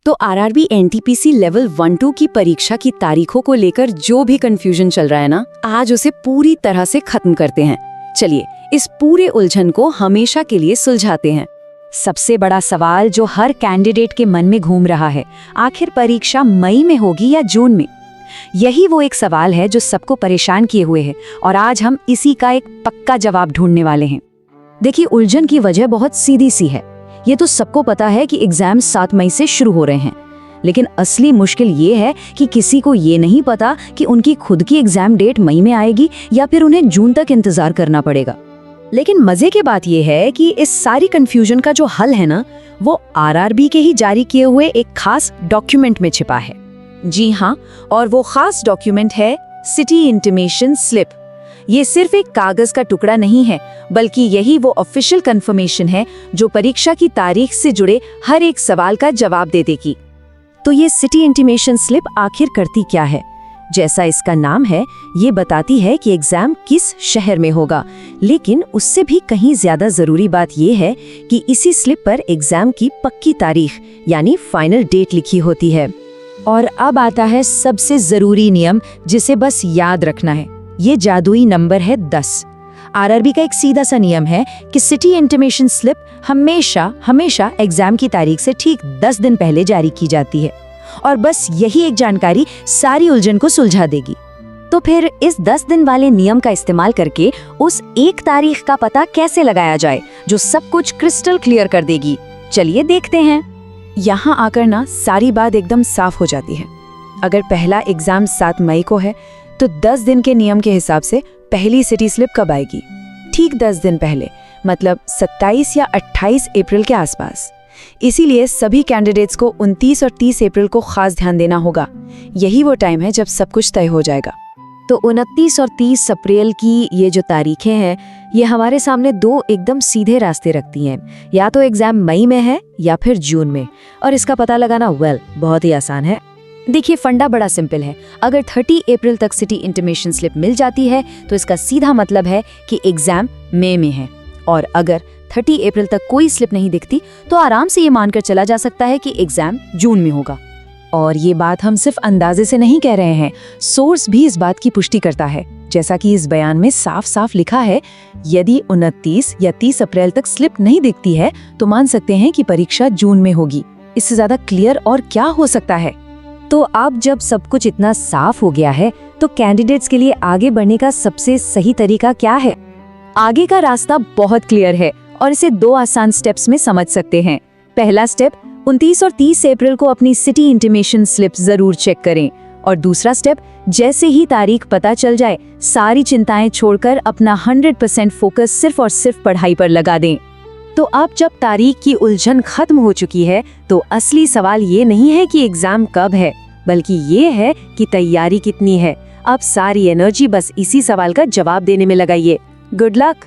तो RRB NTPC level 1-2 की परीक्षा की तारीखों को लेकर जो भी कंफ्यूजन चल रहा है ना, आज उसे पूरी तरह से खत्म करते हैं। चलिए इस पूरे उलझन को हमेशा के लिए सुलझाते हैं। सबसे बड़ा सवाल जो हर कैंडिडेट के मन में घूम रहा है, आखिर परीक्षा मई में होगी या जून में? यही वो एक सवाल है जो सबको परेशान किए हुए है और आज हम इसी का एक पक्का जवाब ढूंढने वाले हैं। देखिए, उलझन की वजह बहुत सीधी सी है। ये तो सबको पता है कि एग्जाम 7 मई से शुरू हो रहे हैं, लेकिन असली मुश्किल ये है कि किसी को ये नहीं पता कि उनकी खुद की एग्जाम डेट मई में आएगी या फिर उन्हें जून तक इंतजार करना पड़ेगा। लेकिन मजे की बात यह है कि इस सारी कंफ्यूजन का जो हल है ना, वो आरआरबी के ही जारी किए हुए एक खास डॉक्यूमेंट में छिपा है। जी हाँ, और वो खास डॉक्यूमेंट है सिटी इंटीमेशन स्लिप। ये सिर्फ एक कागज का टुकड़ा नहीं है, बल्कि यही वो ऑफिशियल कंफर्मेशन है जो परीक्षा की तारीख से जुड़े हर एक सवाल का जवाब दे देगी। तो ये सिटी इंटीमेशन स्लिप आखिर करती क्या है? जैसा इसका नाम है, ये बताती है कि एग्जाम किस शहर में होगा, लेकिन उससे भी कहीं ज्यादा जरूरी बात ये है कि इसी स्लिप पर एग्जाम की पक्की तारीख यानी फाइनल डेट लिखी होती है। और अब आता है सबसे जरूरी नियम, जिसे बस याद रखना है। ये जादुई नंबर है 10। आरआरबी का एक सीधा सा नियम है कि सिटी इंटीमेशन स्लिप हमेशा एग्जाम की तारीख से ठीक 10 दिन पहले जारी की जाती है, और बस यही एक जानकारी सारी उलझन को सुलझा देगी। तो फिर इस 10 दिन वाले नियम का इस्तेमाल करके उस एक तारीख का पता कैसे लगाया जाए जो सब कुछ क्रिस्टल क्लियर कर देगी? चलिए देखते हैं। यहाँ आकर ना सारी बात एकदम साफ हो जाती है। अगर पहला एग्जाम 7 मई को है तो 10 दिन के नियम के हिसाब से पहली सिटी स्लिप कब आएगी? ठीक 10 दिन पहले, मतलब 27 या 28 अप्रैल के आसपास। इसीलिए सभी कैंडिडेट्स को 29 और 30 अप्रैल को खास ध्यान देना होगा। यही वो टाइम है जब सब कुछ तय हो जाएगा। तो 29 और 30 अप्रैल की ये जो तारीखें हैं, ये हमारे सामने दो एकदम सीधे रास्ते रखती हैं। या तो एग्जाम मई में है या फिर जून में, और इसका पता लगाना बहुत ही आसान है। देखिए, फंडा बड़ा सिंपल है। अगर 30 अप्रैल तक सिटी इंटीमेशन स्लिप मिल जाती है तो इसका सीधा मतलब है कि एग्जाम मई में है, और अगर 30 अप्रैल तक कोई स्लिप नहीं दिखती तो आराम से ये मानकर चला जा सकता है कि एग्जाम जून में होगा। और ये बात हम सिर्फ अंदाजे से नहीं कह रहे हैं, सोर्स भी इस बात की पुष्टि करता है। जैसा कि इस बयान में साफ साफ लिखा है, यदि 29 या 30 अप्रैल तक स्लिप नहीं दिखती है तो मान सकते हैं कि परीक्षा जून में होगी। इससे ज्यादा क्लियर और क्या हो सकता है? तो अब जब सब कुछ इतना साफ हो गया है, तो कैंडिडेट्स के लिए आगे बढ़ने का सबसे सही तरीका क्या है? आगे का रास्ता बहुत क्लियर है और इसे 2 आसान स्टेप्स में समझ सकते हैं। पहला स्टेप, 29 और 30 अप्रैल को अपनी सिटी इंटीमेशन स्लिप जरूर चेक करें, और दूसरा स्टेप, जैसे ही तारीख पता चल जाए, सारी चिंताएं छोड़कर अपना 100% फोकस सिर्फ और सिर्फ पढ़ाई पर लगा दें। तो अब जब तारीख की उलझन खत्म हो चुकी है, तो असली सवाल ये नहीं है कि एग्जाम कब है, बल्कि ये है कि तैयारी कितनी है। अब सारी एनर्जी बस इसी सवाल का जवाब देने में लगाइए। Good luck.